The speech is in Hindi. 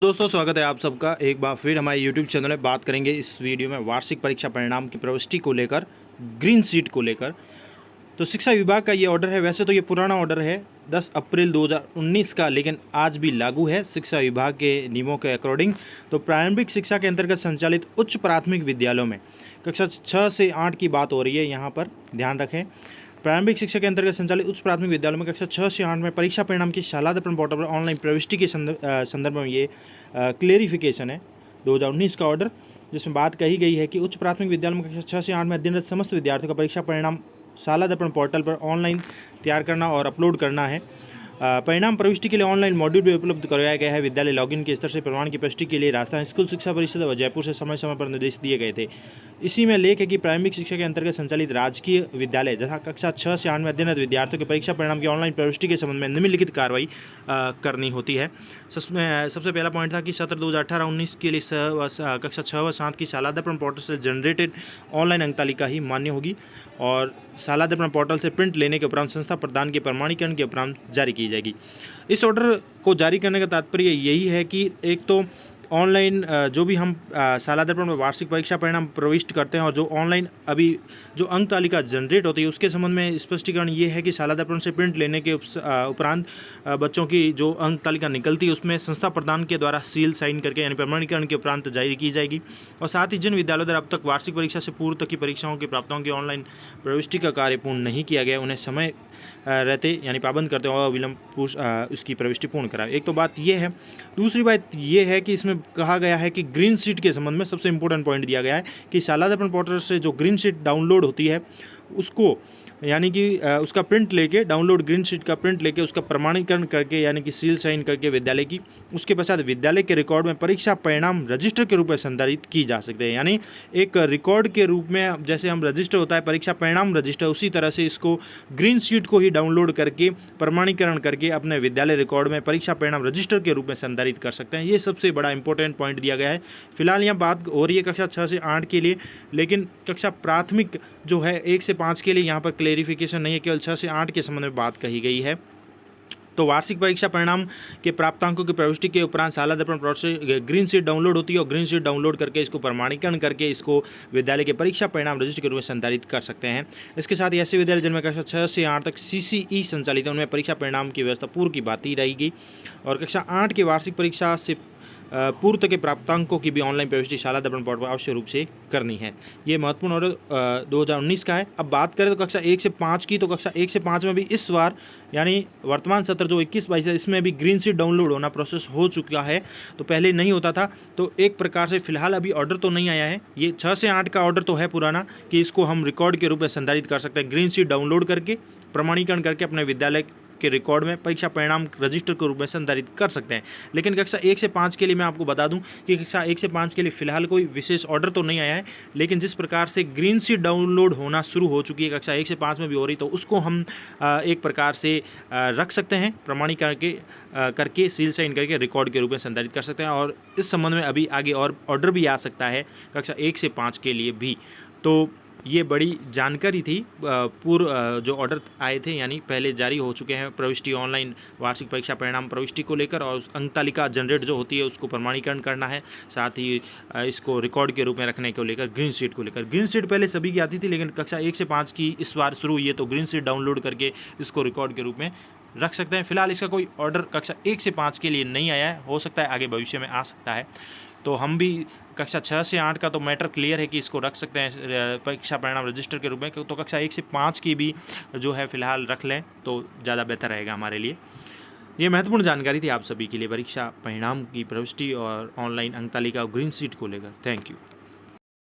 दोस्तों स्वागत है आप सबका एक बार फिर हमारे YouTube चैनल में। बात करेंगे इस वीडियो में वार्षिक परीक्षा परिणाम की प्रविष्टि को लेकर, ग्रीन शीट को लेकर। तो शिक्षा विभाग का ये ऑर्डर है। वैसे तो ये पुराना ऑर्डर है 10 अप्रैल 2019 का, लेकिन आज भी लागू है शिक्षा विभाग के नियमों के अकॉर्डिंग। तो प्रारंभिक शिक्षा के अंतर्गत संचालित उच्च प्राथमिक विद्यालयों में कक्षा 6 से 8 की बात हो रही है, यहाँ पर ध्यान रखें। प्रारंभिक शिक्षा के अंतर्गत संचालित उच्च प्राथमिक विद्यालयों में कक्षा 6 से 8 में परीक्षा परिणाम की शालादर्पण पोर्टल पर ऑनलाइन प्रविष्टि के संदर्भ में ये क्लेरिफिकेशन है 2019 का ऑर्डर, जिसमें बात कही गई है कि उच्च प्राथमिक विद्यालयों में कक्षा 6 से 8 में अध्ययनरत समस्त विद्यार्थियों का परीक्षा परिणाम शालादर्पण पोर्टल पर ऑनलाइन तैयार करना और अपलोड करना है। परिणाम प्रविष्टि के लिए ऑनलाइन मॉड्यूल भी उपलब्ध करवाया गया है। विद्यालय लॉगिन के स्तर से प्रमाण की प्रविष्टि के लिए राजस्थान स्कूल शिक्षा परिषद व जयपुर से समय समय पर निर्देश दिए गए थे। इसी में लेख है कि प्रारंभिक शिक्षा के अंतर्गत संचालित राजकीय विद्यालय जहाँ कक्षा 6 से 8 में अध्ययनरत विद्यार्थियों के परीक्षा परिणाम की ऑनलाइन प्रविष्टि के संबंध में निम्नलिखित कार्रवाई करनी होती है। सबसे पहला पॉइंट था कि सत्र 2018-19 के लिए कक्षा 6 व 7 की शालादर्पण पोर्टल से जनरेटेड ऑनलाइन अंक तालिका ही मान्य होगी और शालादर्पण पोर्टल से प्रिंट लेने के उपरांत संस्था प्रदान के प्रमाणीकरण के उपरांत जारी की जाएगी। इस ऑर्डर को जारी करने का तात्पर्य यही है कि एक तो ऑनलाइन जो भी हम शालादर्पण में वार्षिक परीक्षा परिणाम प्रविष्ट करते हैं और जो ऑनलाइन अभी जो अंक तालिका जनरेट होती है उसके संबंध में स्पष्टीकरण ये है कि शालादर्पण से प्रिंट लेने के उपरांत बच्चों की जो अंक तालिका निकलती है उसमें संस्था प्रदान के द्वारा सील साइन करके यानी प्रमाणीकरण के उपरांत जारी की जाएगी। और साथ ही जिन विद्यालयों द्वारा अब तक वार्षिक परीक्षा से पूर्व तक की परीक्षाओं के प्राप्ताओं की ऑनलाइन प्रविष्टि का कार्य पूर्ण नहीं किया गया, उन्हें समय रहते यानी पाबंद करते हुए अविलंब उसकी प्रविष्टि पूर्ण कराए। एक तो बात यह है। दूसरी बात यह है कि इसमें कहा गया है कि ग्रीन शीट के संबंध में सबसे इंपॉर्टेंट पॉइंट दिया गया है कि शालादर्पण पोर्टल से जो ग्रीन शीट डाउनलोड होती है उसको यानी कि उसका प्रिंट लेके डाउनलोड ग्रीन शीट का प्रिंट लेके उसका प्रमाणीकरण करके यानी कि सील साइन करके विद्यालय की उसके पश्चात विद्यालय के रिकॉर्ड में परीक्षा परिणाम रजिस्टर के रूप में संधारित की जा सकते हैं। यानी एक रिकॉर्ड के रूप में जैसे हम रजिस्टर होता है परीक्षा परिणाम रजिस्टर, उसी तरह से इसको ग्रीन शीट को ही डाउनलोड करके प्रमाणीकरण करके अपने विद्यालय रिकॉर्ड में परीक्षा परिणाम रजिस्टर के रूप में संधारित कर सकते हैं। ये सबसे बड़ा इंपॉर्टेंट पॉइंट दिया गया है। फिलहाल यहाँ बात हो रही है कक्षा 6 से 8 के लिए, लेकिन कक्षा प्राथमिक जो है 1 से 5 के लिए यहाँ पर क्लेरिफिकेशन नहीं है, केवल 6 से 8 के संबंध में बात कही गई है। तो वार्षिक परीक्षा परिणाम के प्राप्तांकों की प्रविष्टि के उपरांत शालादर्पण पोर्टल से ग्रीन शीट डाउनलोड होती है और ग्रीन शीट डाउनलोड करके इसको प्रमाणीकरण करके इसको विद्यालय के परीक्षा परिणाम रजिस्टर के रूप में संधारित कर सकते हैं। इसके साथ ही ऐसे विद्यालय जिनमें कक्षा 6 से 8 तक CCE संचालित है उनमें परीक्षा परिणाम की व्यवस्था पूर्व की बात ही रहेगी। और कक्षा 8 की वार्षिक परीक्षा से पूर्व तक के प्राप्तांकों की भी ऑनलाइन प्रविष्टि शालादर्पण पोर्टल पर अवश्य रूप से करनी है। ये महत्वपूर्ण ऑर्डर 2019 का है। अब बात करें तो कक्षा 1 से 5 की, तो कक्षा 1 से 5 में भी इस बार यानी वर्तमान सत्र जो 21-22 है इसमें भी ग्रीन शीट डाउनलोड होना प्रोसेस हो चुका है। तो पहले नहीं होता था, तो एक प्रकार से फिलहाल अभी ऑर्डर तो नहीं आया है। ये 6 से 8 का ऑर्डर तो है पुराना कि इसको हम रिकॉर्ड के रूप में संधारित कर सकते हैं, ग्रीन शीट डाउनलोड करके प्रमाणीकरण करके अपने विद्यालय के रिकॉर्ड में परीक्षा परिणाम रजिस्टर के रूप में संधारित कर सकते हैं। लेकिन कक्षा 1 से 5 के लिए मैं आपको बता दूं कि कक्षा 1 से 5 के लिए फिलहाल कोई विशेष ऑर्डर तो नहीं आया है, लेकिन जिस प्रकार से ग्रीन शीट डाउनलोड होना शुरू हो चुकी है कक्षा 1 से 5 में भी हो रही, तो उसको हम एक प्रकार से रख सकते हैं प्रमाणीकरण करके सील साइन करके रिकॉर्ड के रूप में संधारित कर सकते हैं। और इस संबंध में अभी आगे और ऑर्डर भी आ सकता है कक्षा 1 से 5 के लिए भी। तो ये बड़ी जानकारी थी। पूर्व जो ऑर्डर आए थे यानी पहले जारी हो चुके हैं प्रविष्टि ऑनलाइन वार्षिक परीक्षा परिणाम प्रविष्टि को लेकर, और अंक तालिका जनरेट जो होती है उसको प्रमाणीकरण करना है, साथ ही इसको रिकॉर्ड के रूप में रखने को लेकर ग्रीन शीट को लेकर। ग्रीन शीट पहले सभी की आती थी, लेकिन कक्षा 1 से 5 की इस बार शुरू हुई है, तो ग्रीन शीट डाउनलोड करके इसको रिकॉर्ड के रूप में रख सकते हैं। फिलहाल इसका कोई ऑर्डर कक्षा 1 से 5 के लिए नहीं आया है, हो सकता है आगे भविष्य में आ सकता है। तो हम भी कक्षा 6 से 8 का तो मैटर क्लियर है कि इसको रख सकते हैं परीक्षा परिणाम रजिस्टर के रूप में, तो कक्षा 1 से 5 की भी जो है फिलहाल रख लें तो ज़्यादा बेहतर रहेगा हमारे लिए। ये महत्वपूर्ण जानकारी थी आप सभी के लिए परीक्षा परिणाम की प्रविष्टि और ऑनलाइन अंक तालिका और ग्रीन शीट को लेकर। Thank you.